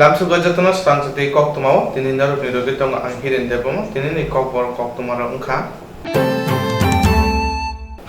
lamsu gajatana stansati koktumao tini naru nirogi tong anghirin debamo tini ni kokbor koktumara ungkha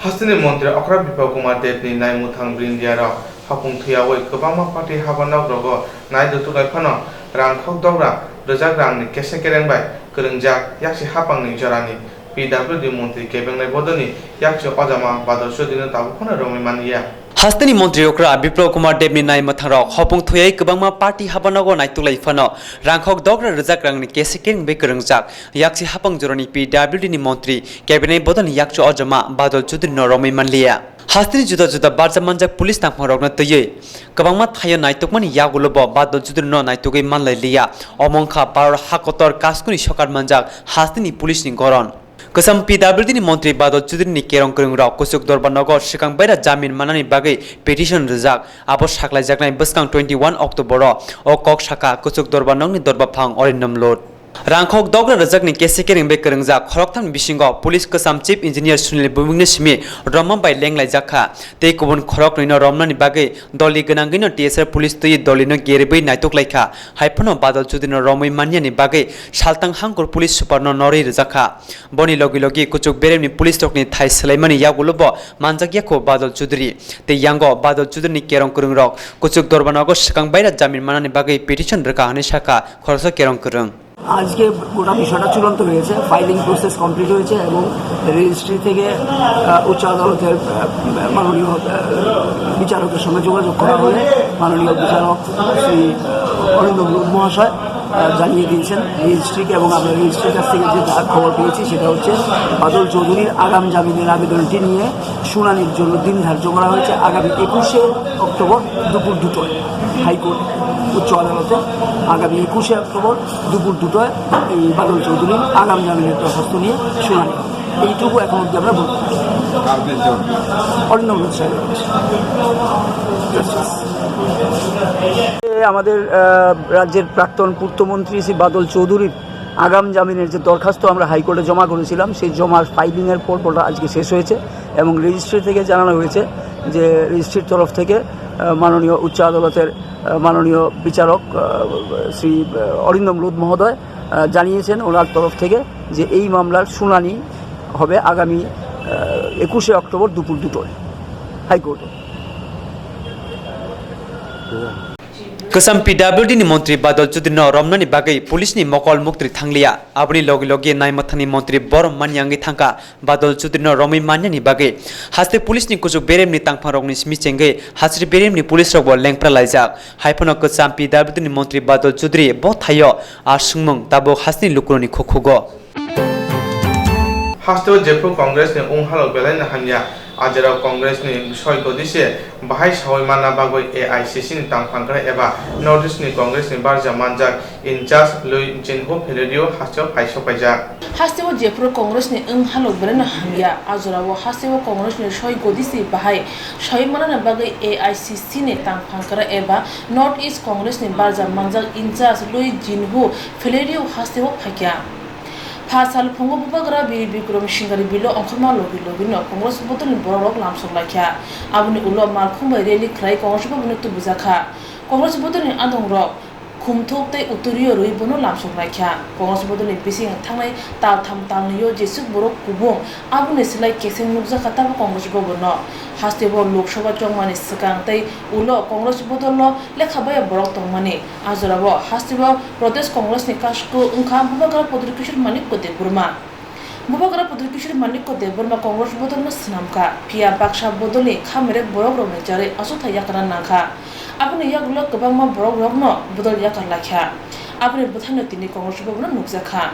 Hastini Montri Okra Bipaguma Debni Nai Muthang Brindiara Hapung Thiawai Kabama Party Habana Grogo Nai Dutukai Pano Rangkok Dora Rajak ni Kesekereng Bai Kerengjak Yaksi Hapang ni Jarani PWD Montri Kebeng Nai Bodoni Yaksi Ojama Badosho Dino Tabukona Romi Mania Hastini Montri Okra Bipro Kumar Debni Nai Matharok Hopung Thoyai Kabama Party Habanago Nai Tulai Fano Rangkok Dora Rajak ni Kesekereng Bai Kerengjak Yaksi Hapang Jorani PWD ni Montri Kebeng Bodoni Yaksi Ojama Badol Chudri no Romi Manlia Hastini juda juda barja manjak pulis tangphang rokna teye kabangma thayo naitukmani yagulobo badol judur no naitugai manlai liya omongkha par hakotor kaskuni sokar manjak hastini pulis ni goron Kesam PWD ni Montri Badol Chudri ni kerong kerong rok kusuk dorban nogor sikang baira jamin manani bagai petition rejak abo saklai jaknai beskang 21 Oktober o kok saka kusuk dorban nong ni dorba phang orinam lot Rangkok Dogra Rajak ni Kesekereng Bai Kerengjak Khoroktham Bisingo Police Kasam Chief Engineer Sunil Bumingni Simi Ramam Bai Lenglai Jakha Tei Kubun Khorok Nino Romnani Bagai Doli Ganangino TSR Police Tui Dolino Geribai Naitok Laika Haipono Badal Chudino Romoi Manyani Bagai Saltang Hangkor Police Superno Nori Rajaka Boni Logi Logi Kuchuk Beremni Police Tokni Thai Selaimani Yagulobo Manjak Yako Badal Chudri Tei Yango Badal Chudri ni Kerong Kerong Rok Kuchuk Dorbanogo Sikang Baira Jamin Manani Bagai Petition Reka Hani Shaka Khorso Kerong Kerong আজকে গোটা বিষয়টা চূড়ান্ত হয়েছে filing process complete হয়েছে এবং registry থেকে উচ্চ আদালতের মাননীয় বিচারকের সঙ্গে যোগাযোগ করা হলে মাননীয় বিচারক শ্রী অরিন্দম রুদ মহাশয় জানিয়ে দিয়েছেন রেজিস্ট্রিকে এবং আমরা রেজিস্ট্রির কাছ থেকে যে খবর পেয়েছি সেটা হচ্ছে বাদল চৌধুরীর আগাম জামিনের আবেদনটি নিয়ে শুনানির জন্য দিন ধার্য করা হয়েছে আগামী 21শে অক্টোবর দুপুর 2টায় হাইকোর্ট উচ্চ আদালতে আগামী 21শে অক্টোবর দুপুর 2টায় এই বাদল চৌধুরীর আগাম জামিনের দরখাস্ত নিয়ে শুনানি এইটুকু এখন অব্দি আমরা বলতে অরিন্দম রুদ সাহেব আমাদের রাজ্যের প্রাক্তন পূর্তমন্ত্রী শ্রী বাদল চৌধুরীর আগাম জামিনের যে দরখাস্ত আমরা হাইকোর্টে জমা করেছিলাম সেই জমার ফাইলিংয়ের পর্বটা আজকে শেষ হয়েছে এবং রেজিস্ট্রি থেকে জানানো হয়েছে যে রেজিস্ট্রির তরফ থেকে মাননীয় উচ্চ আদালতের মাননীয় বিচারক শ্রী অরিন্দম রুদ মহোদয় জানিয়েছেন ওনার তরফ থেকে যে এই মামলার শুনানি হবে আগামী 21শে অক্টোবর দুপুর 2টায় হাইকোর্টে Kesam PWD ni Montri Badol Chudri no Romnani Bagai Police ni Mokol Muktri Thanglia Abri Logi Logi Nai Mathani Montri Borom Manyangi Thangka Badol Chudri no Romi Manyani Bagai Haste Police ni Kujuk Berem ni Tangphang Rok ni Smichenge Hasri Berem ni Police Rok bo Lengpra Laijak Haipono Kesam PWD ni Montri Badol Chudri bo thayo ar sungmung tabo hasni lukroni khokhugo Hasto Jepo Congress ni Unghalo Belai na hanya Ajara Congress ni Soy Kodise Bahai Sawai Mana Bagoi AICC ni Tangphangkra eba Northeast ni Congress ni Barja Manjak in charge Lui Jinho Peledio Hasto Paiso Paijak Hastewo Jepro Congress ni Unghalo Belai na hanya Ajara wo Hastewo Congress ni Soy Kodise Bahai Sawai Mana na Bagoi AICC ni Tangphangkra eba Northeast Congress ni Barja Manjak in charge Lui Jinho Peledio Hastewo Phakya Pasal Pongo Bubagra Bibi Grom Shingari Bilo Onkama Logi Logino Congress Bottle in Borok Lamso Lakia Abuni Ulo Malkumba really cry Congress Bonutu Buzaka Congress Bottle in Adong Rock Kumtok de Uturio Ruibono Lamso Lakia Congress Bottle in Pissing and Tangay Tal Tam Tanyo Jesuk Borok Kubong Abuni Silai Kissing Muzakata Congress Bobono Hastewo Lok Shoba Jongmani Sakante Ulo Congress Bottle Lekabaya Borok Tongmani Azorabo Hastewo Protest Congress Nikashko Unkam Bubagra Podrikishur Manik de Burma Bubagra Podrikishur Manik de Burma Congress Bottle Snamka Pia Baksha Bodoli Kamere Borok Jare Asuta Yakana Naka Abuni Yaglo Kabama Borok Rogno Bodol Yakalaka Abuni Butanotini Congress Bobno Nukzaka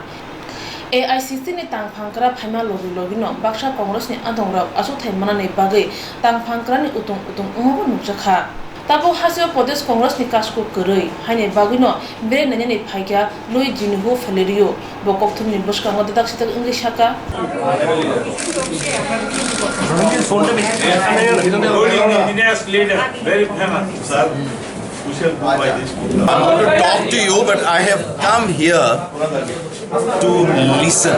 AICC ni Tangphangkra Phaima Logi Logino Baksha Congress ni Adongra Asuthai Manani Bagai Tangphangkra ni Utung Umobo Nukjakha Tabo Hasio Podes Congress ni Kasko Kurui Haine Bagino Bere Nanyani Phaikya Lui Jinho Valerio Bokok Thumni Bushkango Dadak Sitak English Haka Very famous, sir. I want to talk to you, but I have come here to listen,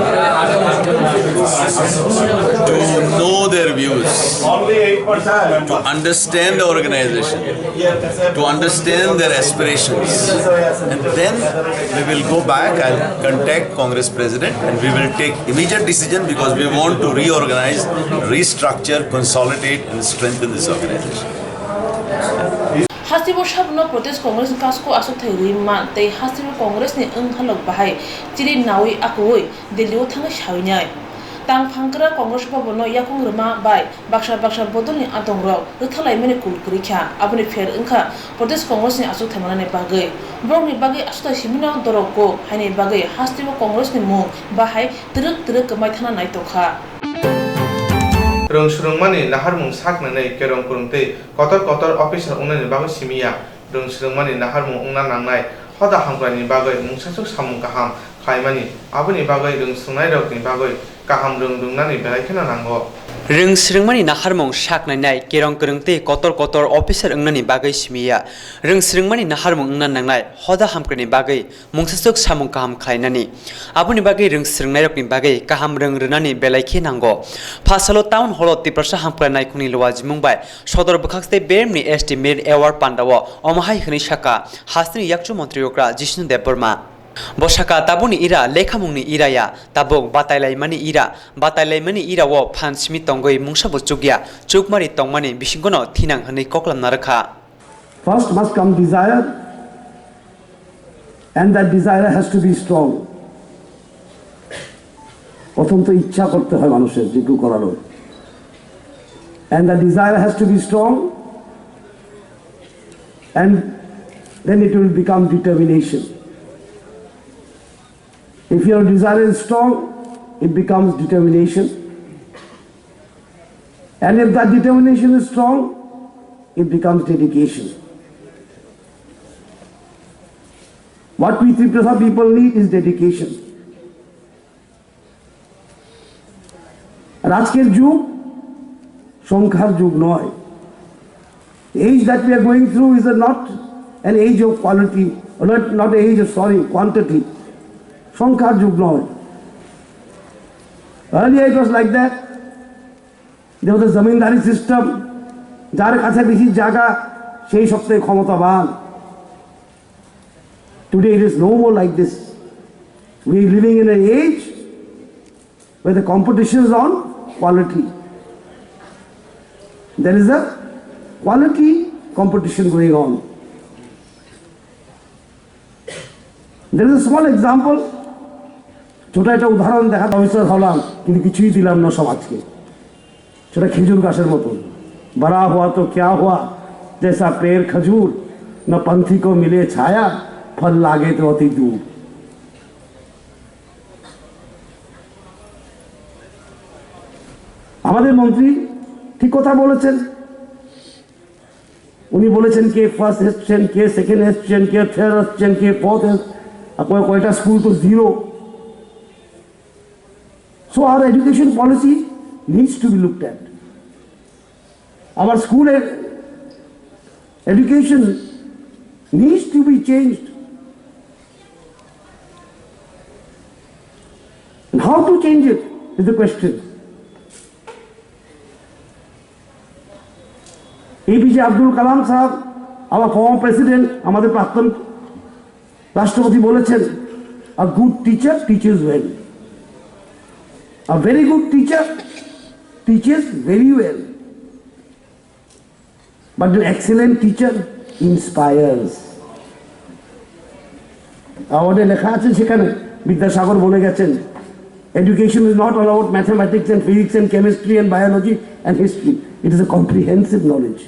to know their views. use to understand the organization, to understand their aspirations. And then we will go back, I'll contact Congress President and we will take immediate decision because we want to reorganize, restructure, consolidate and strengthen this organization. Hasibo Shabno protest Congress Casco Asotay Rima, they Hasibo Congress ni Halok Bahai, Chili Nawi Akoi, the Liotang Shawinai. Tang Pankara Congress Pabono Yakung Rima by Baksha Bodoni Atongro, the Talai Menikul Kurika, Abuni Fair Inka, protest Congress ni Asotamane Bagay, Brownie Bagay Asta Shimina Doroko, Hani Bagay, Hasibo Congress ni Mo, Bahai, Dirk Maitana Naitoka. Rung surungmani naharmung saknanai kerong kurungtei kotor officer unani bagai simia rung surungmani naharmung ungna nangnai hoda hamgrani bagai mungsasuk samung kaham khaimani abuni bagai rung sungnai rokni bagai kaham rungdungnani belaikena nango Rung srungmani naharmung saknai kerong kurungtei kotor officer ungnani bagai simia rung srungmani naharmung ungna nangnai hoda hamgrani bagai mungsasuk samung kaham khainani abuni bagai rung srungnai rokni bagai kaham rungrunani belaikhe nango Phasalo town hall tiprasa hamklanai khuni lowaji mungbai sodor bkhakste bermni estimate award pandawo omahai khni shaka hasni yakchu mantri okra Jishnu Deborma Boshaka tabuni ira lekhamungni iraya tabok batailaimani ira wo phansmi tongoi mungsa bochugya chukmari tongmani bisingono thinang hani koklam narakha First must come desire, and that desire has to be strong. প্রথম তো ইচ্ছা করতে হয় মানুষের যে কেউ করালো and the desire has to be strong and then it will become determination. If your desire is strong, it becomes determination, and if that determination is strong, it becomes dedication. What we Triprasa people need is dedication. আর আজকের যুগ সংখ্যার যুগ নয় The age that we are going through is not an age of quality, not an age of quantity. সংখ্যার যুগ নয় Earlier it was like that. There was a zamindari system. যার কাছে বেশি জায়গা সেই সবচেয়ে ক্ষমতাবান Today it is no more like this. We are living in an age where the competition is on quality. There is a quality competition going on. There is a small example. ছোট একটা উদাহরণ দেখা officer হলাম কিন্তু কিছুই দিলাম না সমাজকে সেটা খেজুর গাছের মতন बड़ा हुआ तो क्या हुआ जैसा पेड़ खजूर न पंथी को मिले छाया फल लागे तो अति दूर আমাদের মন্ত্রী ঠিক কথা বলেছেন উনি বলেছেন কে ফার্স্ট এসছেন কে সেকেন্ড এসছেন কে থার্ড এসছেন কে ফোর্থ আপনার কয়টা স্কুল তো zero So our education policy needs to be looked at. Our school education needs to be changed. And how to change it is the question. APJ Abdul Kalam Sahab, our former president, আমাদের প্রাক্তন রাষ্ট্রপতি বলেছেন, a good teacher teaches well. A very good teacher teaches very well. But an excellent teacher inspires. আমাদের লেখা আছে সেখানে বিদ্যাসাগর বলে গেছেন education is not all about mathematics and physics and chemistry and biology and history. It is a comprehensive knowledge.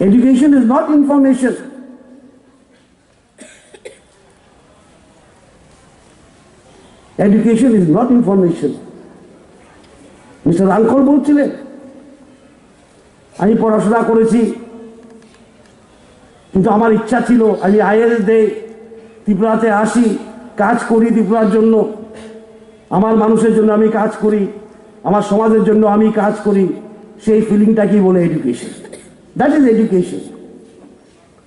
Education is not information. Education is not information. Mr. Rankol বলছিলেন আমি পড়াশোনা করেছি কিন্তু আমার ইচ্ছা ছিল আমি আইএলস দেই ত্রিপুরাতে আসি কাজ করি ত্রিপুরার জন্য আমার মানুষের জন্য আমি কাজ করি আমার সমাজের জন্য আমি কাজ করি সেই ফিলিংটা কি বলে education that is education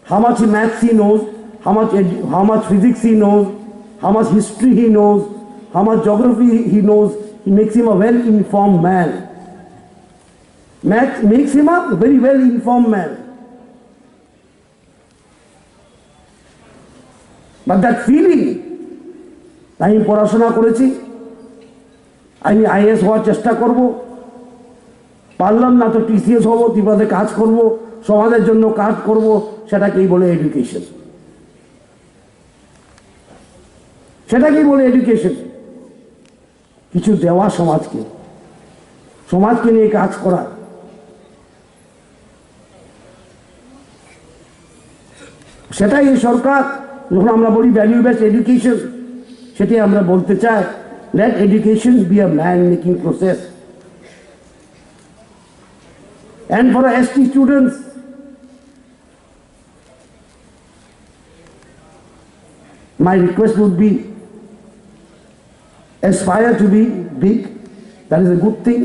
how much maths he knows how much physics he knows how much history he knows how much geography he knows it makes him a well-informed man. Maths makes him a very well-informed man. But that feeling, আমি পড়াশোনা করেছি, আমি is হওয়ার চেষ্টা করব, পারলাম না তো টিসিএস হব, বিপদে কাজ করব, সমাজের জন্য কাজ করব, সেটাকেই বলে এডুকেশন। সেটাকেই বলে এডুকেশন। কিছু দেওয়া সমাজকে, সমাজকে নিয়ে কাজ করা। সেটাই এই সরকার, যখন আমরা বলি ভ্যালু বেসড এডুকেশন, সেটাই আমরা বলতে চাই, let education be a man-making process. And for ST students, my request would be, aspire to be big. That is a good thing.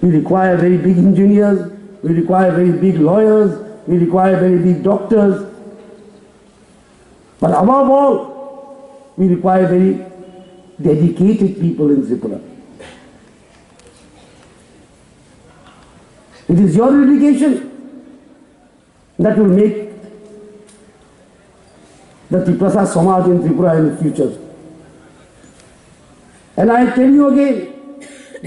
We require very big engineers, we require very big lawyers, we require very big doctors. But above all, we require very dedicated people in Tripura. It is your dedication that will make the Tripura Samaj in Tripura in the future. And I tell you again,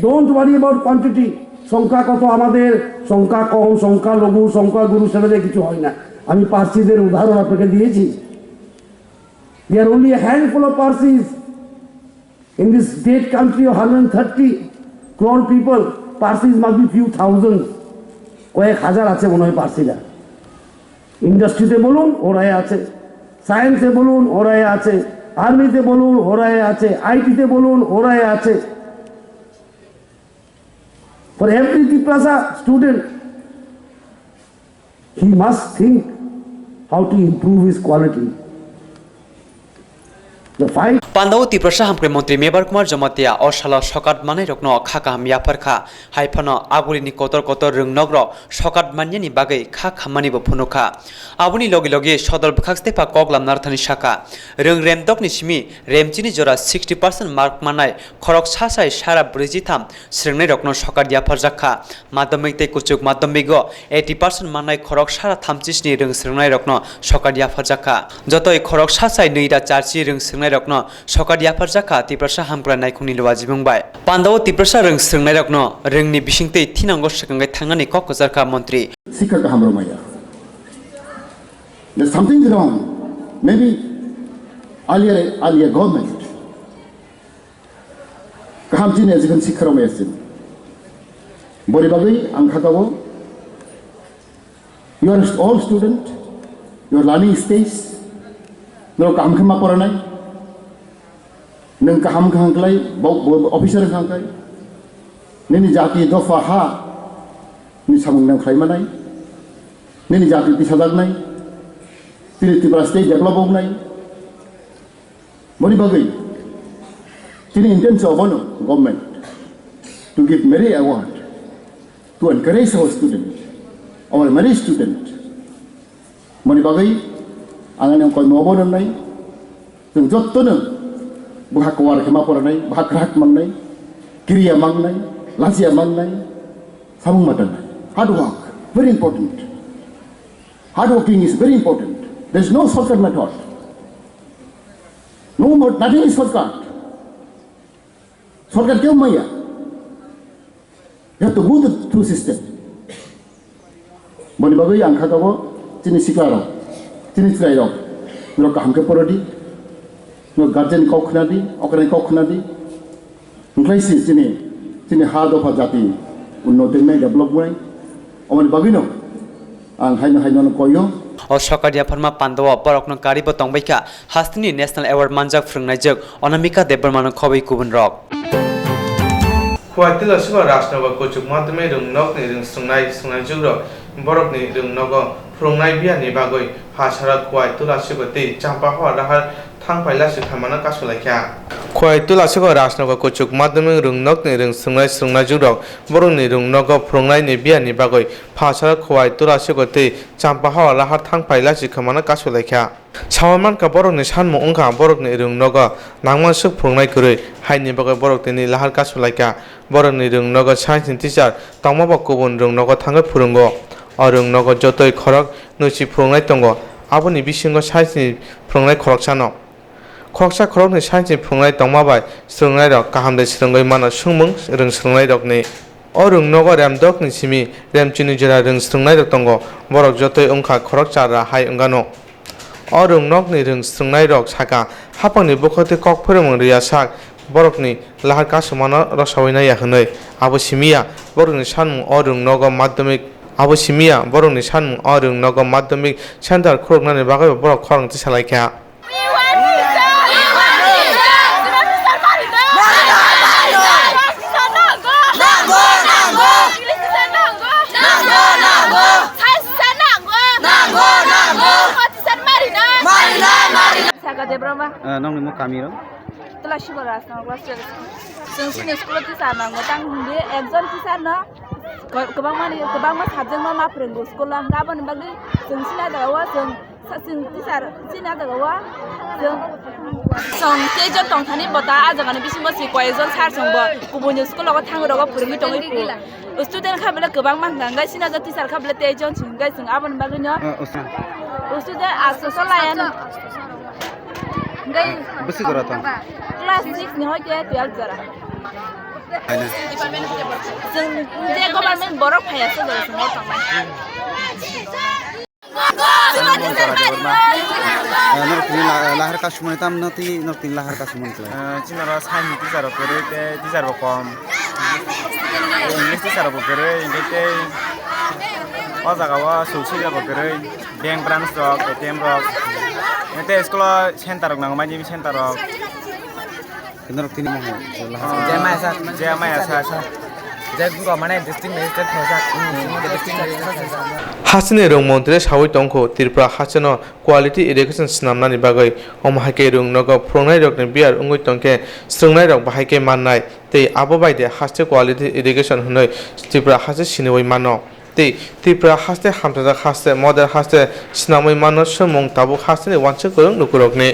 don't worry about quantity. সংখ্যা কত আমাদের, সংখ্যা কম, সংখ্যা লঘু, সংখ্যা গুরু, সেটা কিছু হয় না। আমি পার্সিদের উদাহরণ আপনাকে দিয়েছি। There are only a handful of Parsis in this great country of 130 crore people. Parsis must be few thousands. কয়েক হাজার আছে মনে হয় পার্সিরা। ইন্ডাস্ট্রিতে বলুন ওরাই আছে, সায়েন্সে বলুন ওরাই আছে, আর্মিতে বলুন ওরাই আছে, আইটিতে বলুন ওরাই আছে। For every Tripura student, he must think how to improve his quality. The fight Pandaw Tripura Hamkre Mantri Mebar Kumar Jamatia Oshala Shokat Manai Rokno Khaka Miaparkha Haipano Agulini Kotor Kotor Rung Nogro Shokat Manyani Bagai Khak Hamani Bopunuka Abuni Logi Logi Shodol Bhakstepa Koglam Narthani Shaka Rung Rem Dok Nishmi Remchini Jora 60% Mark Manai Korok Sasai Shara Brijitam Sringne Rokno Shokat Yaparjaka Madamikte Kuchuk Madamigo 80% Manai Korok Shara Thamchisni Rung Sringne Rokno Shokat Yaparjaka Jotoi Korok Sasai Nuida Charchi Rung Sringne Rokno Shokat Yaparjaka Tripura Hamkra Naikuni Lwaji Mumbai Pandaw Tripura Rung Sringne Rokno Rungni Bishingte Thinango Shakangai Thangani Kokozarka Mantri Sikar ka hamro maya. There's something wrong. Maybe earlier government kaham chine jikan sikar maya sin. Bori bagai angkhatago. You are all student. Your learning stage. No kaham khama poranai. Neng kaham khanglai officer khanglai. Nini jati dofa ha. Ni samung nang khlai manai. Nini jati tisadag nai. Tripura state develop nai. Bori bagai. Tini intention of government to give merit award to encourage our student, our merit student. Bori bagai. Angan yang kau mau nai. Tung jot tu nang. Buhak kawar kema poranai, buhak rak manai, kriya manai, lasia manai, samung matanai. Hard work, very important. Hard working is very important. There is no shortcut method. No more, nothing is shortcut. Shortcut kyun maya? You have to go through system. Bani bagai angka kabo, sini siklaro, sini siklaro. Mereka hamke porodi. No guardian koknadi, okray koknadi. Nglai sini hard of jati unnotin mai develop mai. Oman bagino ang haino koyo. O Shokat Yaparma Pandaw Borokno Karibo Tongbaika Hastini National Award Manjak Frungnajak Onamika Debarmano Khobai Kubun Rock Khuatil Asiba Rasnava Kochuk Matame Rung Nokni Rung Sungnai Jugro Borokni Rung Nogo Frungnai Biani Bagoi Hasharat Khuatil Asiba Te Champa Ho Rahar थांफायलासि खामानो कासलायखा खय तुलासिखौ राजनगर कुचुक माध्यमिक रुंनक नि रुं सोंनाय जुरक बर'नि रुंनक फोरोंनाय नि बियानि बागै फासार खय तुलासिखौ तै चाम्पा हावा लाहार थांफायलासि खामानो कासलायखा सावमानका बर'नि सानमु अंखा बर'नि रुंनक नांमान सुख फोरोंनाय गुरै हायनि बागै बर'नि लाहार कासलायखा बर'नि रुंनक साइन्स टिचार तंमाबा गुबुन रुंनक थाङै फोरोंगो रुंनक जतै खरक नुसि फोरोंनाय दङ आबुनि बिसिंगो साइन्सनि फोरोंनाय खरकसानो खरकसा खरकनि साइन्सनि फोरोंनाय दंमाबाय सोलोंनाय रक गाहामदै सोलोंगै मानो सुंमुं रों सोलोंनाय रकनि रुंनक रेमदक नि सिमि रेमचिनि जरा रों सोलोंनाय रक दङ बरक जतै अंखा खरक चारा हाय अंगानो रुंनक नि रों सोलोंनाय रक साका हापांनि बखते कक फोरोंमों रिया साक बरकनि लाहार कासमानो रसावैनाय याखनै आबो सिमिया बरकनि सानमुं रुंनक माध्यमिक आबो सिमिया बर'नि सानमुं रुंनक माध्यमिक सेन्टार खुरनानै बागै बर' खरंथि सालायखा नंनि मु कामिरो तुलासिखौ राजनगर जों सिनि स्कुलाव टिचार नांगौ तां बे एकजन टिचार न गोबां मा साबजेक्ट मा फोरोंगौ स्कुलाव गाबोन बागै जों सिनायदावा जों टिचार सिनायदावा जों तेजन तंथानि बता आजागानि बिसिंबो सि कयजन सार जोंबो गुबुन स्कुलाव थांगोराव फोरोंgi दङै स्टुडेन्ट खाबले गोबां मांगांगाय सिनाजा टिचार खाबले तेजन सिंगाय जों आबोन बागै न स्टुडेन्ट आसो लायानो बेसे जरा था क्लास 6 नि होते 12 जरा जों जे गभर्नमेन्ट बरफ फायासो जरा जों थांबाय नरतिन लाहार कासुमनि ताम नरतिन लाहार कासुमनि चिनारा साइन्स टिचार करे ते टिचार कम इंग्लिश टिचार करे इंग्लिश ओ जागावा सौसि जाबो करे बैंक ब्रांच रक एटीएम रक एते स्कुल सेन्टर नांगौ मानि सेन्टर नरतिन मह जेमाया सा जेगुगा माने डिस्ट्रिक्ट मेजिस्ट्रेट थाजाक हासिनि रुं मन्त्रि सावै तंखौ त्रिपुरा हासिनो क्वालिटी एडुकेशन स्नामनानि बागै अमहाके रुंनक फोरोंनाय रकनि बियार उंगै तंके सोलोंनाय रक बाहायके माननाय तै आबो बायदे हासते क्वालिटी एडुकेशन होनै त्रिपुरा हासि सिनोवै मानो तै त्रिपुरा हासते हामजाजा हासते मदर हासते स्नामै मानो समं ताबु हासनि वानसे गोरों नुकुरकनि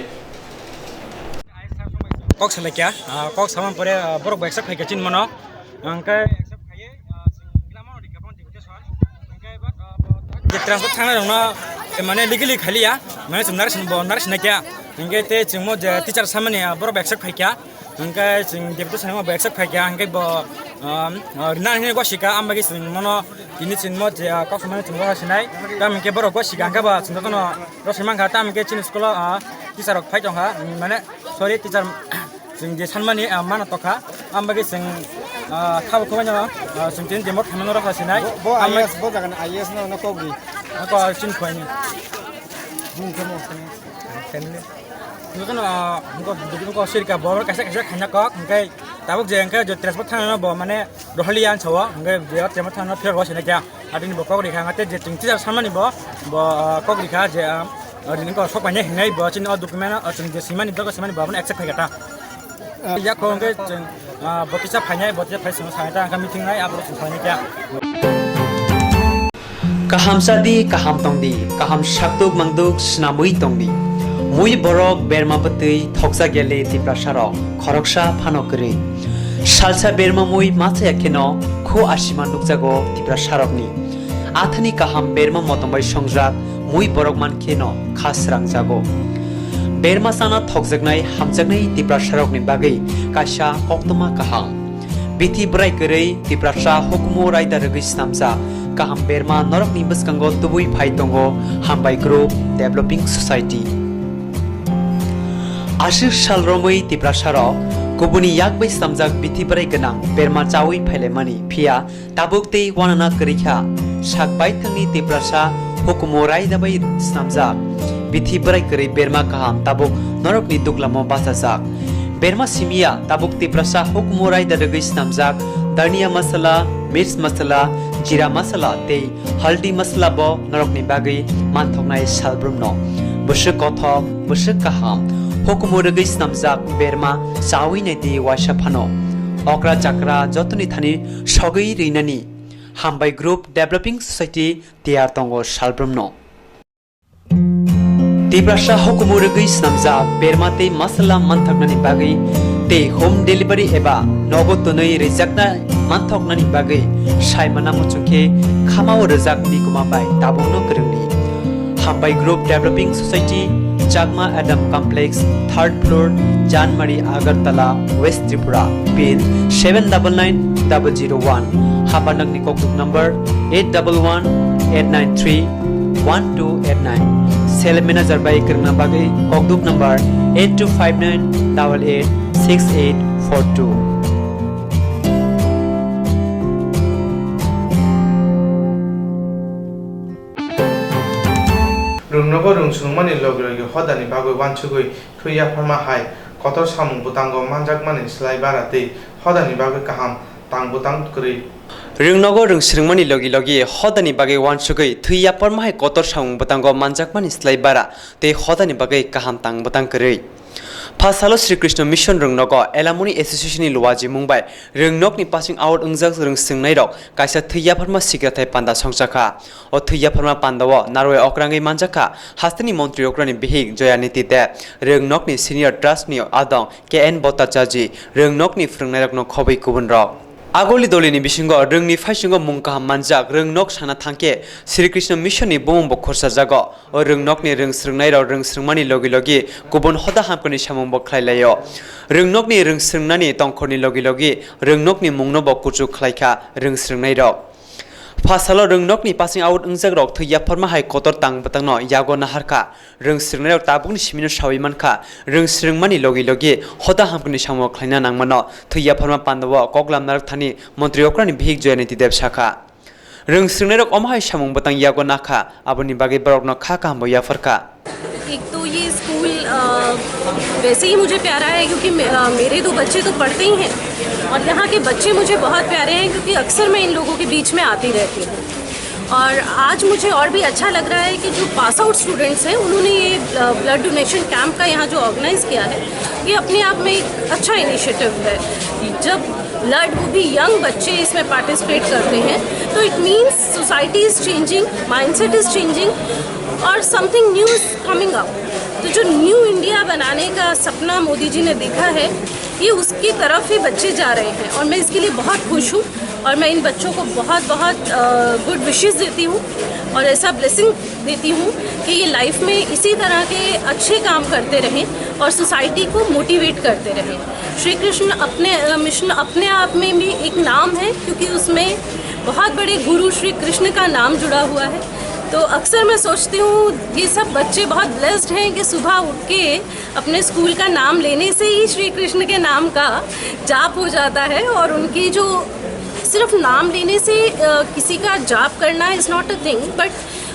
कक सलायखा कक सामान परे बरक एक्सेप्ट खायखा चिन मनो अंके एक्सेप्ट खायो ग्रामार दिखाबन दिगुटेसन अंके जे ट्रान्सफर थांना दंना माने लिगली खालिया माने नारसिन नाकिया अंके ते चिंमो जे टिचार सामाने बरक एक्सेप्ट खायखा अंके चिं डेपुटेसन सामाने एक्सेप्ट खायखा अंके ब रिना हिने गसिका आमबागे चिं मनो दिनि चिंमो जे कक सामाने चिंगो हासिनाय तामके बरक गसिका अंके बा चिंदोनो रसिमांखा तामके चिन स्कुल टिचार फाइटंहा माने सरि टिचार जों जे सानमानि माना तखा आमबागे जों खाबु खबायनो जों दिन डेमो थांनो रखासिनाय आइएस बो जागोन आइएस न कोगि को चिन खोयनि बुं खमो फेमिलि नगन को सिरका बबर कासे खाना कक ओंखाय ताबुक जे ओंखाय जे ट्रान्सफर थांनो ब माने रहलियान छव ओंखाय जे ट्रान्सफर थांनो फेर गसिना क्या आदिनि ब कक रेखा ngate जे टिचार सानमानि ब कक रेखा जे ओरैनो को सपायने हिनाय ब चिन डकुमेन्ट जों जे सिमानि दग सिमानि बाबन एक्सेप्ट खायटा या खोंगे जों बकिसा फायनाय बकिसा फायसों सायता आंखा मिथिंनाय आबो फायनाय क्या kaham sadi kaham tongdi kaham shaktuk mangduk snamui tongdi mui borok berma patui thoksa gele tiprasaro khoroksa phanokri salsa berma mui macha yakeno kho ashima nukjago tiprasarokni athani kaham berma motombai songjak mui borok mankeno khasrang jago berma sana thokjaknai hamjaknai tiprasarokni bagai kaisa koktoma kaham bithi brai korei tiprasa hukumo raida rogoi snamja kaham berma norok ni baskango tubui phaitongo hambai group developing society ashir salromoi tiprasaro kubuni yakbai samjak bithi brai ganang berma chawi phailemani phia tabukte wanana korikha sakbai thangni tiprasa hukumo raida bai snamjak bithi brai korei berma kaham tabuk norok ni duklamo basajak berma simia tabuk tiprasa hukumo raida rogoi snamjak dania masala mirch masala jira masala te haldi masala bo norokni bagai manthoknai salbrumno busuk kothok busuk kaham hukumurugui snamjak berma sawi nedi waisa phano okra chakra jotoni thani sogei reinani Hambai Group Developing Society tiar tongo salbrumno Tibrasha hukumurugui snamja bermate masala manthaknani bagai te home delivery eba nogotonoi rejakna manthoknani bagai saimana muchukhe khamao rejak nikuma bai tabongno krungni Hambai Group Developing Society Chagma Adam Complex 3rd floor Janmari Agartala West Tripura pin 799001 Habanang ni kokduk number 8118931289 Sale manager by Kirna Bagai kokduk number 8259886842 Rungnogo rungsungmani logirogi hodani bagoi wanchugoi thuya pharma hai kotor samung butango manjakmani slai barate hodani bagoi kaham tang butang kri Rungnogo rungsungmani logi hodani bagai wanchugoi thuya pharma hai kotor samung butango manjakmani slai bara te hodani bagai kaham tang butang kri Pasalo Sri Krishna Mission Rungnogo Elamuni Association ni luwaji mungbai Rungnok ni passing out ungjak rungsungnai rok kaisa thuya pharma sigrathai panda songchakha o thuya pharma pandawo narwe okrangai manjaka hastani montri okrani bihik Joyaniti de Rungnok ni senior trust ni adong KN Botachaji Rungnok ni frungnai rokno khobai kubun rok Agoli dolini bisingo rungni phaisingo mungka manjak rungnok sana thangke Sri Krishna Mission ni bombo khorsa jago o rungnok ni rungsrungnai ro rungsrungmani logi kubun hoda hamkoni samung bo khlailayo rungnok ni rungsrungnani tongkhorni logi rungnok ni mungno bo kuchu khlaika rungsrungnai ro Pasalo rungnok ni passing out ungjak rok thuya pharma hai kotor tang batangno yago naharka rungsrungnai rok tabungni simino sawi manka rungsrungmani logi hoda hamkoni samung khlaina nangmano thuya pharma pandawo koklam narak thani montri okrani bhik Joyaniti dev shakha rungsrungnai rok omhai samung batang yago nakha aboni bagi borokno kha kam bo yafarka एक तो ये school वैसे ही मुझे प्यारा है क्योंकि मेरे दो बच्चे तो पढ़ते ही हैं और यहाँ के बच्चे मुझे बहुत प्यारे हैं क्योंकि अक्सर मैं इन लोगों के बीच में आती रहती हूँ और आज मुझे और भी अच्छा लग रहा है कि जो पास आउट स्टूडेंट्स हैं उन्होंने ये ब्लड डोनेशन कैंप का यहाँ जो ऑर्गेनाइज़ किया है ये अपने आप में एक अच्छा इनिशिएटिव है जब ब्लड वो भी यंग बच्चे इसमें पार्टिसिपेट करते हैं तो it means society is changing mindset is changing और something new is coming up तो जो न्यू इंडिया बनाने का सपना मोदी जी ने देखा है ये उसकी तरफ ही बच्चे जा रहे हैं और मैं इसके लिए बहुत खुश हूँ और मैं इन बच्चों को बहुत गुड विशेस देती हूँ और ऐसा ब्लेसिंग देती हूँ कि ये लाइफ में इसी तरह के अच्छे काम करते रहें और सोसाइटी को मोटिवेट करते रहें श्री कृष्ण अपने मिशन अपने आप में भी एक नाम है क्योंकि उसमें बहुत बड़े गुरु श्री कृष्ण का नाम जुड़ा हुआ है तो अक्सर मैं सोचती हूँ ये सब बच्चे बहुत ब्लेस्ड हैं कि सुबह उठ के अपने स्कूल का नाम लेने से ही श्री कृष्ण के नाम का जाप हो जाता है और उनकी जो सिर्फ नाम लेने से किसी का जाप करना is not a thing but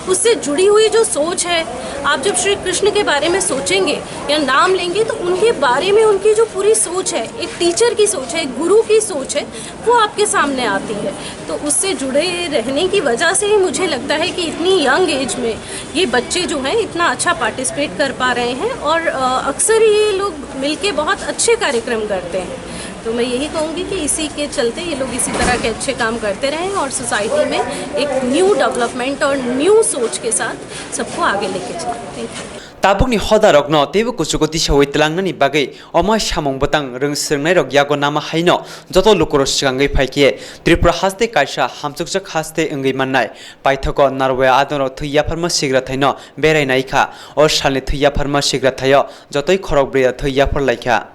उससे जुड़ी हुई जो सोच है आप जब श्री कृष्ण के बारे में सोचेंगे या नाम लेंगे तो उनके बारे में उनकी जो पूरी सोच है एक टीचर की सोच है एक गुरु की सोच है वो आपके सामने आती है तो उससे जुड़े रहने की वजह से ही मुझे लगता है कि इतनी यंग एज में ये बच्चे जो हैं इतना अच्छा पार्टिसिपेट कर पा रहे हैं और अक्सर ये लोग मिलके बहुत अच्छे कार्यक्रम करते हैं तो मैं यही कहूँगी कि इसी के चलते ये लोग इसी तरह के अच्छे काम करते रहें और सोसाइटी में एक न्यू डेवलपमेंट और न्यू सोच के साथ सबको आगे लेके चलें thank you Tabukni hoda rokno tebu kuchukoti shawai tlangnani bagai oma samung batang rungsrungnai rok yago nama haino joto lukoro sigangai phaike Tripura haste kaisa hamchukjak haste engai mannai paithoko narwe adoro thuya pharma sigra thaino berai naikha or salni thuya pharma sigra thayo jotoi khorok breya thuya pharlaikha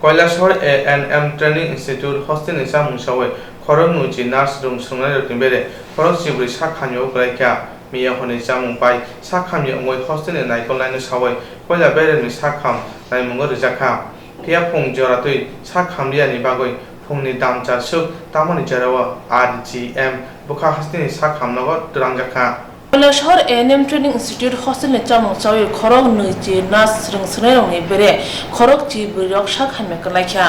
Koilashwar A&M Training Institute hosting in Samusaway khorok nuji nurse room sungai rok bere khorok sibri sakhanyo braikha Mia Honi Jamung Pai, Sakam Young hosting and Nicol Linus Hawaii, while a better Miss Sakam, Naimungo Jaka, Pia Pung Joratui, Sakam Liani Bagoi, Pungni Damcha Suk, Tamani Jarawa, RGM, Buka hosting Sakam Nogot, Durangaka. Kailashahar ANM training institute হস্টেলनि চামung চাওয়ে খরক নৈচি নাচ রংসনাই রংনি বেরে খরক চি বৈরক শাক হামিয়া কলাইখা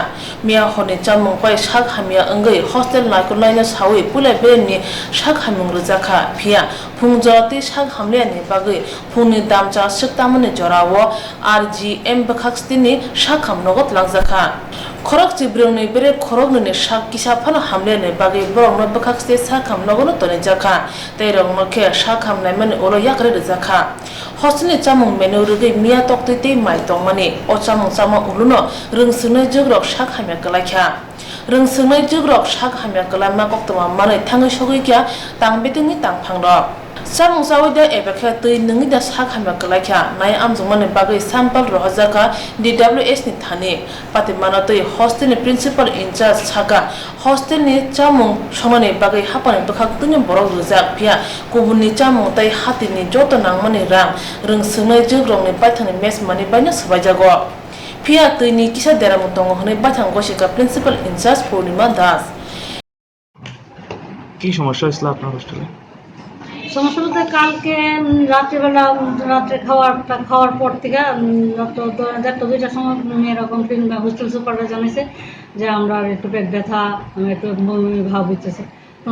মিয়া হনি চামung পাই শাক হামিয়া অঙ্গৈ হস্টেল নাইকলাইনা সাওয়ে পুলাই বেরেনি শাক হামিং রজাখা ফিয়া ফুংজতি শাক হামলিয়ানি বাগৈ ফুংনি দামচা সকতামনি জরাwo RGM বখাকস্তিনি শাক হামনগত langjakha খরক চি ব্রংনি বেরে খরক ননি শাক কিসা ফানো হামলিয়ানি বাগৈ ব্রংনো বখাকস্তি শাক হামনগনো তনি জাখা তাই রংনকে শাক হামনাই মানে ওলো yakre rজাখা হস্টেলनि চামung মেনু রগৈ মিয়া তক্তৈতে মাই তংমানি ও চামung উলুনো রংসুনাই জogrok শাক হামিয়া কলাইখা রংসুনাই জogrok শাক হামিয়া কলাইমা কক্তমা মানে থাঙ্গৈ সগৈ কিয়া তাংবেতিংনি তাংফাংরক চামung চাওইদা এবাখা তৈ নङि दा শাক হামিয়া কলাইখা নাই আমজংমানি বাগৈ সাম্পাল রহজাখা DWS नि थानि पातिमाना तै हस्टेलनि प्रिन्सिपाल इनचार्ज सागा हस्टेलनि चामung संनानि बागै हापानि बखाक तनि बरक रजाक फिया गुबुननि चामung तै हातिनि जत नांमानि रां रोंसोंनाय जोग्रंनि बायथानि मेस मानि बायनो सबायजागो फिया तैनि किसा देरामु दङ हनै बायथां गसिका प्रिन्सिपाल इनचार्ज पूर्णिमा दास কি সমস্যা হয়েছিল আপনার হোস্টেলে? সমস্যা বলতে কালকে রাত্রে খাওয়ার পর থেকে দেড়টা দুইটার সময় মেয়েরা কমপ্লেন হোস্টেল সুপাররা জানিয়েছে যে আমরা একটু পেট ব্যথা একটু বমি ভাব হইতেছে।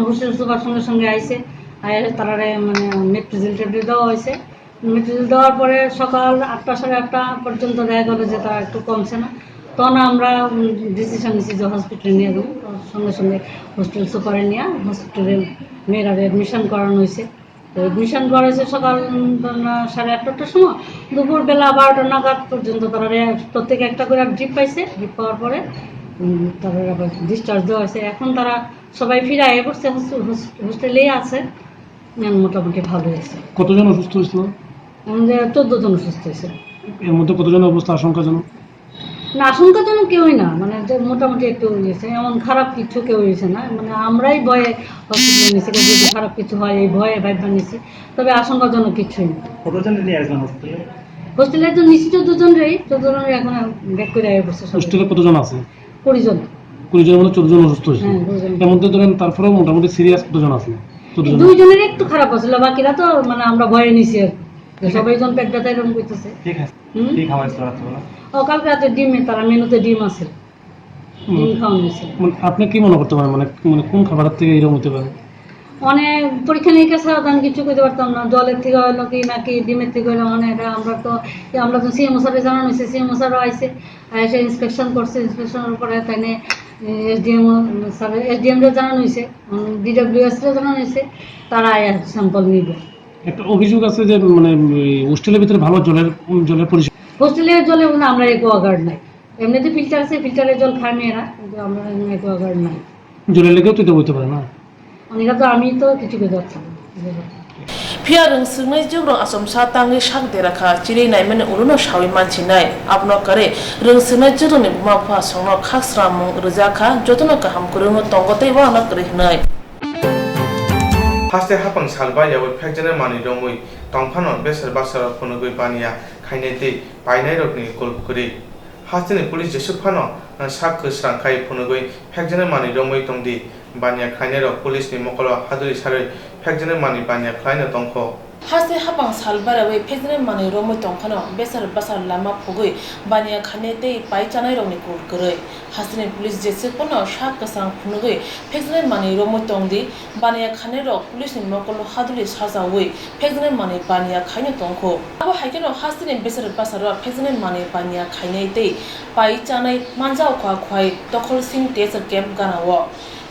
হোস্টেল সুপার সঙ্গে সঙ্গে আইসে তারা মানে মেট্রিজিল ট্যাবলেট দেওয়া হয়েছে। মেট্রিজিল দেওয়ার পরে সকাল 8টা সাড়ে 8টা পর্যন্ত দেখা গেলো যে তারা একটু কমছে না। তখন আমরা ডিসিশন নিচ্ছি যে হসপিটালে নিয়ে দেবো। সঙ্গে সঙ্গে হোস্টেল সুপারে নিয়ে হসপিটালে মেয়েরা অ্যাডমিশন করানো হয়েছে। এডমিশন করা হয়েছে সকাল 8:30টার সময়, দুপুরবেলা 12টা নাগাদ পর্যন্ত তারা প্রত্যেকে একটা করে ড্রিপ পাইছে। ড্রিপ পাওয়ার পরে তারা আবার ডিসচার্জ দেওয়া হয়েছে। এখন তারা সবাই ফিরে আয়ে পড়ছে, হোস্টেলেই আছে, মোটামুটি ভালো হয়েছে। কতজন অসুস্থ হয়েছিল? 14 জন অসুস্থ হয়েছে। এর মধ্যে কতজনের অবস্থা আশঙ্কাজনক? না, আশঙ্কাজনক কেউই না, মানে মোটামুটি একটু হয়েছে, এমন খারাপ কিছু কেউ হয়েছে না। মানে আমরাই ভয়ে হসপিটালে নিয়েছি, যদি খারাপ কিছু হয় এই ভয়ে ভাইবা নিয়েছি, তবে আশঙ্কাজনক কিছুই না। কতজন নিয়ে আসবেন হোস্টেলে? হোস্টেলে তো নিশ্চিত 14 জনেরই এখন ব্যাক করে আগে পড়ছে। হোস্টেলে কতজন আছে? 20 জন। 20 জনের মধ্যে 14 জন অসুস্থ হয়েছে। হ্যাঁ, 2 জন। এর মধ্যে ধরেন তারপরে মোটামুটি সিরিয়াস কতজন আছে? 2 জনের একটু খারাপ হয়েছিল, বাকিরা তো মানে আমরা ভয়ে নিছি আর সবাই জন পেট ব্যথা এরকম করতেছে। ঠিক আছে, কি খাওয়াইছিল রাত্রেবেলা? কালকে রাতে ডিমে তারা মেনুতে ডিম আছে, ডিম খাওয়ানো হয়েছে। আপনি কি মনে করতে পারেন মানে কোন খাবারের থেকে এরকম হতে পারে? অনেক পরীক্ষা নিরীক্ষা ছাড়া তো আমি কিছু করতে পারতাম না, জলের থেকে হলো কি নাকি ডিমের থেকে হলো। মানে এটা আমরা তো সিএমও স্যারে জানানো হয়েছে, সিএমও স্যারও আইসে, এসে ইন্সপেকশন করছে। ইন্সপেকশনের পরে তাই এসডিএমরে জানানো হয়েছে, DWS-রে জানানো হয়েছে, তারা স্যাম্পল নিবে। একটা অভিযোগ আছে যে মানে হোস্টেলের ভিতরে ভালো জলের পরিষেবা। হোস্টেলের জলে আমরা অ্যাকোয়াগার্ড নাই, এমনিতে ফিল্টার আছে, ফিল্টারের জল খায় মেয়েরা, কিন্তু আমরা অ্যাকোয়াগার্ড নাই। জলের লেগেও তো হইতে পারে না। অনেকটা তো আমি তো কিছু করতে পারছি না। फिया रोंसोंनाय जोग्रं आसमसा तांगै शाक देराखा चिरै नायमाने उरुनो सावै मानसि नाय आपनो करे रोंसोंनाय जोग्रंनि बुमा फा संनो खास्रा मुं रोजाखा जतनो गाहाम कुरुङो तंगतै वाना करे नाय हास्ते हापं सालबा यावै फेकजने मानि दंमै तंफानो बेसर बासरा फनुगै बानिया खायनै दै बायनाय रगनि गलपुरि हास्तेनि पुलिस जेसुफानो साक खस्रांखाय फनुगै फेकजने मानि दंमै तंदि बानिया खायनै रग पुलिसनि मकल हादुरि सारै फेकजने मानि बानिया खायनो तंखो हास्ते हापं सालबारावै फेकजने मानि रमै तंफानो बेसर बासर लामा फुगै बानिया खायनै दै बायचानाय रगनि गलपुरै हास्तेनि पुलिस जेसुफानो साक खस्रां फनुगै फेकजने मानि रमै तंदि बानिया खायनै रग पुलिसनि मकल हादुरि साजावै फेकजने मानि बानिया खायनो तंखो आबो हायकेनो हास्तेनि बेसर बासर फेकजने मानि बानिया खायनै दै बायचानाय मानजाव खवाय दखल सिं टेसर केम्प गानावो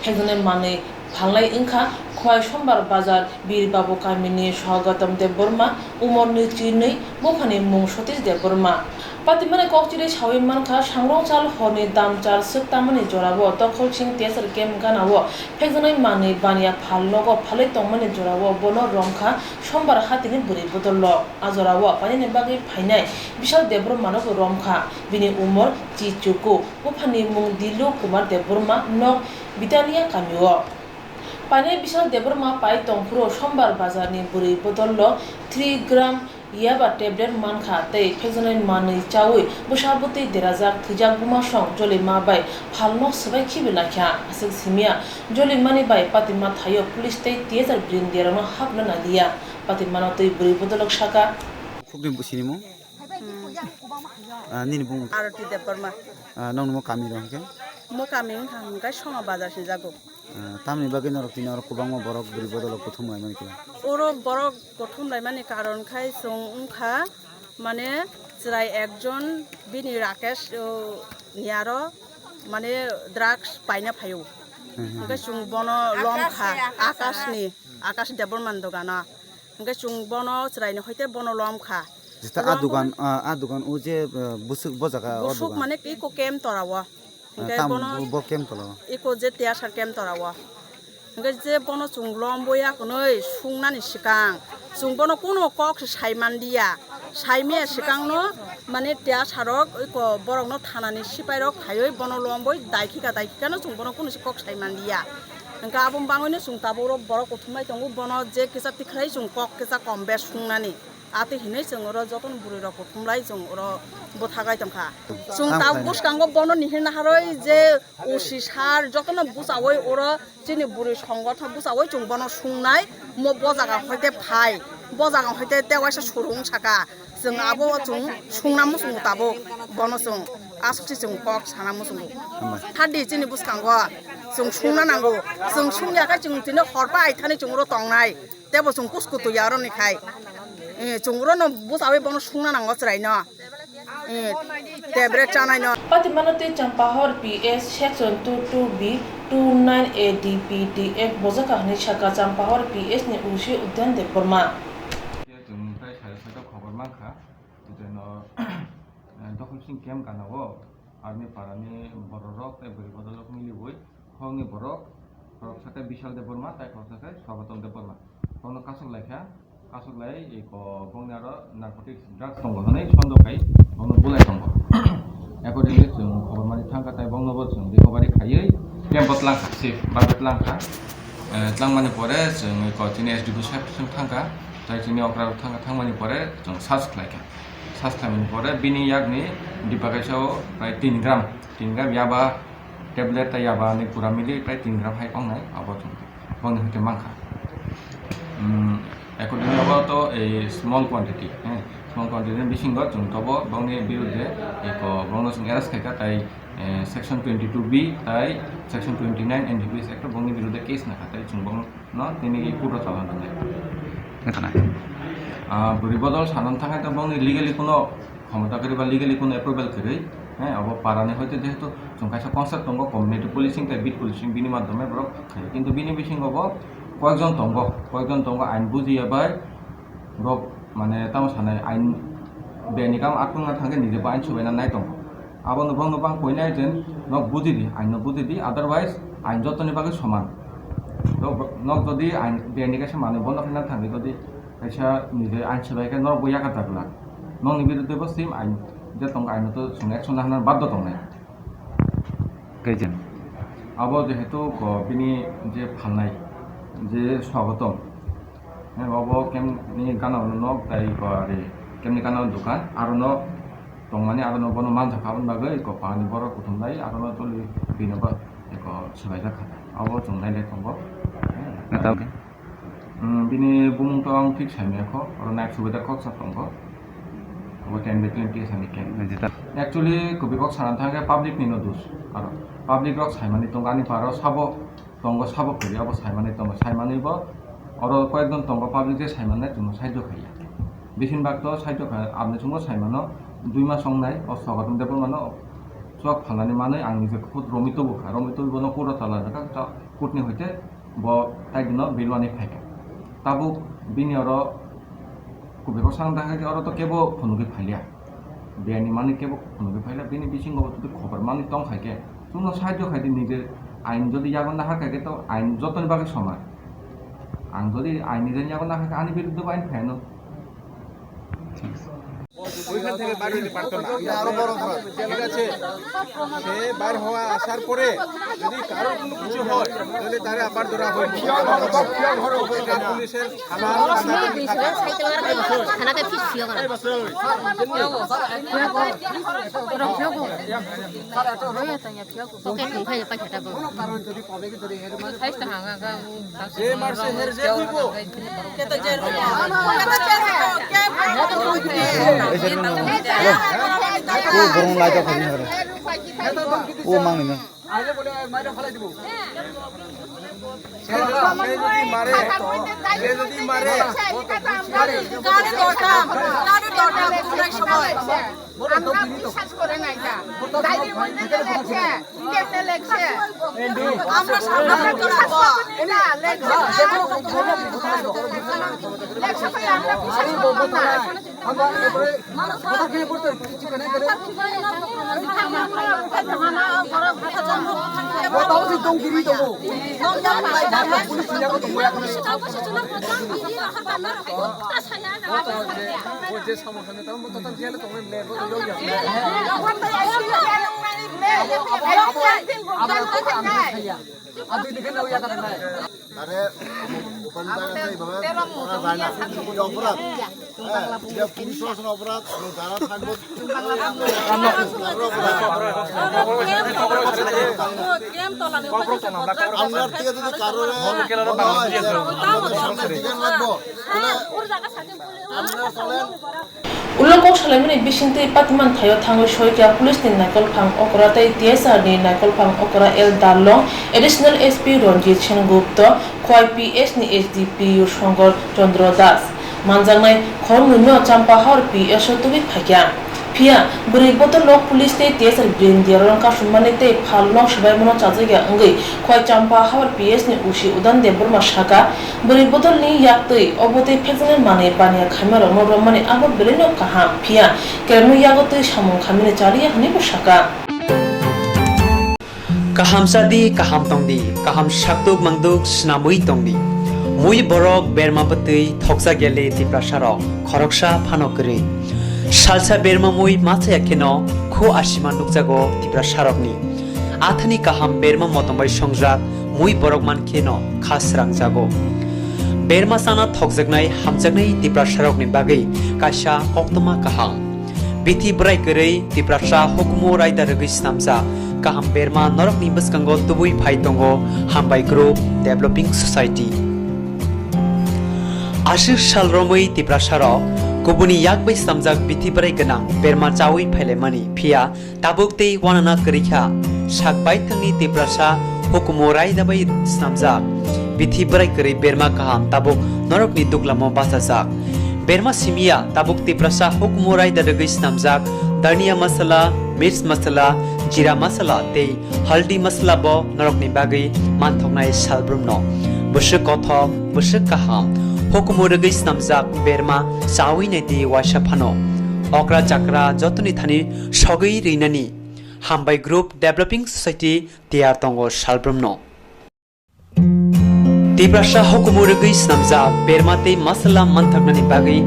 फेकजने मानि फांलाय इंखा खवाय सोमबार बाजार बीर बाबू कामिनी स्वागतम देवबर्मा उमर निचिनै बफानि मुं सतीश देवबर्मा पातिमाने कक्चिरे सावै मानखा सांग्रं चाल हरनि दामचार सकतामनि जरावो दखल सिं टेसर केम्प गानावो फेकजने मानि बानिया फालनगो फालै तंमानि जरावो बनो रंखा सोमबार हातिनि बुरि बदल्ल आजरावो पानिनि बागै फायनाय बिशाल देवबर्मानगो रंखा बिनि उमर चिचुकु बफानि मुं दिलु कुमार देवबर्मा नक बिटानिया कामियो पाने बिशाल देवबर्मा पाइ तंफुरो सोमबार बाजारनि बुरि बदल्ल 3 ग्राम याबा टेबलेट मानखा तै फेकजने मानै चावै बसाबुतै देराजाक थैजाक बुमा सं जलि मा बाय फालनो सबाय खिबिलाख्या आसक सिमिया जलि मानि बाय पातिमा थायो पुलिस तै तेजार ब्रिन देरानो हाबना नालिया patimano tui buri bodolok saka খুবই সিনিমো নিনি বুং আরতি দেববর্মা নং নমো কামি রংকে মো কামিং হামগাই সমা বাজার সে যাগো তামনি বাগে নরক তিন আর কুবাং বরক বরি বদল প্রথম হয় মানে কি ওরো বড় গঠন লাই মানে কারণ খাই সং উংখা মানে যাই একজন বিনি রাকেশ নিয়ার মানে ড্রাগস পাইনা ফায়ো ओमफ्राय जों बनो लमखा आकाश देबरमान दगाना ओमफ्राय जों बनो जिरायनो हयते बनो लमखा जिता आ दुकान उ जे बुसुक बजागा बुसुक माने इको केम तरावा ओमफ्राय बनो ब केम तलावा इको जे त्यासार केम तरावा ओमफ्राय जे बनो जों लम बयाखनै सुंनानि सिगां जों बनो कोनो कक साइमानदिया साइमे सिगांनो माने त्यासारक इको बरकनो थानानि सिपाइरक फायै बनो लम बय दाइखिकानो जों बनो कोनो कक साइमानदिया ओंका आबम बाङैनो जों ताबरो बरक उथुमनाय दङ बनो जे किसा तिख्राय जों कक किसा कमबे सुंनानि आते हिनै जों र जतन बुरैरक उथुमलाय जों र बथागाय दंखा जों ताव बुसकांगो बनो निहिरना हारै जे ओसि सार जतन बुसावै ओर जिनि बुरै संगठन बुसावै जों बनो सुंनाय म बजागा हयते फाय बजागा हयते तेवाइसा सुरुं साका जों आबो जों सुंना मुसुं ताबो बनो जों आसुति जों कक साना मुसुं थादि जिनि बुसकांगो जों सुंना नांगौ जों सुंयाखै जों दिनो हरबा आइथानि जों र तंनाय तेबो जों कुसकुतु यारो निखाय जों र न बुसावै बनो सुंना नांगौ जिरायनो tablet जानायनो patimano tui champahor PS section 22B 29ADPDF bojaka hni saka champahor PS ni usi udyan deborma जोंनिफ्राय सायाव खबर माखा जेन दखलसिं केम गानावो आर्मी पारानि बररक ताइ बरि बदलक मिलिबोय खंनि बरक साथे बिशाल देबरमा ताइ खसाथे स्वागतम देबरमा खंनो कासक लाई एक बंगनार नारकोटिक्स ड्राग्स दङ हनै सन्दखाय बंनो बुलाय दङ एकर्डिंलि जों खबर मानि थांगा ताइ बंनोबो जों रिकभारि खायै केम्पत लांखा सेफ बाबेत लांखा लांमानि परे जों कटिनि एसडिबो साइडसिम थांगा जायखिनि अक्रा थांमानि परे जों सार्च खालामनायनि परे बिनि यागनि दिपाकाइसाव प्राय 3 ग्राम याबा टेब्लेट ताइ याबा नि पुरा मिलि प्राय 3 ग्राम हाय पांनाय आबो जों बंनो हते मांखा according to a small quantity बिसिंग जों तबो बंनि बिरुद्धे एक बंनो जों एरेस्ट खायखा ताइ सेक्शन 22B ताइ सेक्शन 29 एनडीपीएस एक्ट बंनि बिरुद्धे केस नाखा ताइ जों बंनो दिनै पुरो चालानदों बुरि बदल सानन थाखाय तो बंनि लिगेलि कोनो क्षमता करिबा लिगेलि कोनो एप्रुवेल करै अब पारानि हयतो जेहेतु जों कायसा कनसेप्ट दङ कम्युनिटी पुलिसिं ताइ बिट पुलिसिं बिनि माध्यमे ब्रक खायो किन्तु बिनि बिसिङावबो कयजन दङ आइन बुजियाबाय ब्रक माने ताव सानाय आइन बेनि काम आतुंना थांगे निजेबो आइन सुबायना नाय दङ आबो नबंनो बां कयनाय जेन नक बुजिदि अदरवाइज आइन जतनि बागै समान तो नक जदि आइन बेनि कासे माने बन्द खालामना थांगे जदि कायसा निजे आइन सुबायके नर बया काटाब्ला नंनि बिरुद्धेबो सेम आइन जे दङ आइन तो जों एक्सन लानो बाध्य दंनाय गैजेन आबो जेहेतु बिनि जे फाननाय जे स्वागतम बाबो केमनि गानाव नक ताइ बारे केमनि गानाव दुकान आरो न तंमानि आरो न बनो मान थाखाबन बागै को पानि बर कुथुमनाय आरो न तलि बिनोबा एक सबायजा खाता आबो जों नायलाय तंबो नाताके बिनि बुमुंतो आं ठीक साइमेखो आरो नाइट सुबिदा खक सातंगो अब 10 बे 20 सानि केन एक्चुअली कबिकक सानान थांगे पब्लिक निनो दोस आरो पब्लिक रक साइमानि तंगानि पारो साबो तंगो साबो करि अब साइमानि तंगो साइमानिबो आरो कयेकजन तंगो पब्लिक जे साइमाननाय जों साइड खाया बेसिनबाग तो साइड खा आबने सुंगो साइमानो 2 मास संनाय अ स्वागतम देबो मानो सक फाननानै माने आंनि जे खुद रमितो बनो पुरो ताला का कुटनि हयते ब ताइदिनो बिलवानि फायका ताबु बिनि आरो कुबेको सांग दाखा आरो तो केबो फनुगि फालिया बेनि माने केबो फनुगि फालिया बिनि बिसिंगो तो खबर माने तंग खायके तुनो साइड खायदि निजे आइन जदि यागन ना हाखायके तो आइन जतन बागै समान आं जदि आइन निजे यागन ना हाखाय आनि बिरुद्ध आइन फायनो ওইখান থেকে বাইরে হতে পারতো না, আরো বড় ঘর, ঠিক আছে। সে বাইর হওয়া আসার পরে যদি কারো কোনো কিছু হয় তাহলে তারা আবার ধরা হয়। পুলিশের গরম লাইট অফ করে ও মাংনি না Ulangkok salamini bisinte patman thayo thango shoyka police ni nakol phang okra tai TSR ni nakol phang okra El Dalong additional SP Ronjit Sengupta khoi PS ni HDPU Shongor Chandra Das manjangnai khormno champahar PS tubi phakya Pia beri botol lok police te TSR Brindia rangka sumane te phalno sabai mono chajega angai khoi champahar PS ni usi udan de burma shaka beri botol ni yaktei obote phekjane mane bania khamaro no mane abo beleno kaham Pia kermu yagote samung khamine chaliya hani shaka kaham sadi kaham tongdi kaham shaktuk mangduk snamui tongdi mui borok berma batei thoksa gele tiprasarok khoroksa phanokri salsa berma mui macha yakeno kho ashima nukjago tiprasarokni athani kaham berma motombai songjak mui borok mankeno khasrang jago berma sana thokjaknai hamjaknai tiprasarokni bagai kaisa koktoma kaham bithi brai korei tiprasa hukumo raida rogoi snamja kaham berma norokni bwskango tubui phai tongo hambai group developing society ashir salromoi tiprasarok kubuni yakbai samjak bithi brai ganang berma chawi phailemani phia tabukte wanana korikha sakbai thangni tiprasa hukumo raida bai snamjak bithi brai korei berma kaham tabuk norokni duklamo basajak berma simia tabuk tiprasa hukumo raida rogoi snamjak dania masala mirch masala jira masala te haldi masala bo norokni bagai manthoknai salbrumno busuk kothok busuk kaham hukumo rogoi snamjak berma chawi naiti waisa phano okra chakra jotoni thani sogei reinani hambai group developing society tiar tongo salbrumno tiprasa hukumo rogoi snamjak berma te masala manthoknani bagai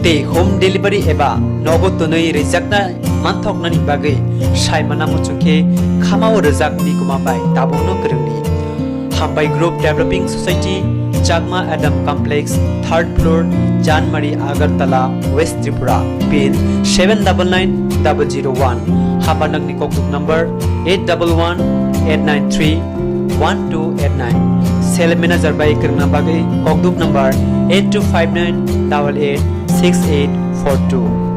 te home delivery eba nogotonoi rejakna manthoknani bagai saimana muchukhe khamao rejak ni kumabai tabongno korongni hambai group developing society Chakma Adam Complex 3rd floor Janmari Agartala West Tripura pin 799001 Habanagni kokduk number 8118931289 Sale manager by Kirna Bagai kokduk number 8259886842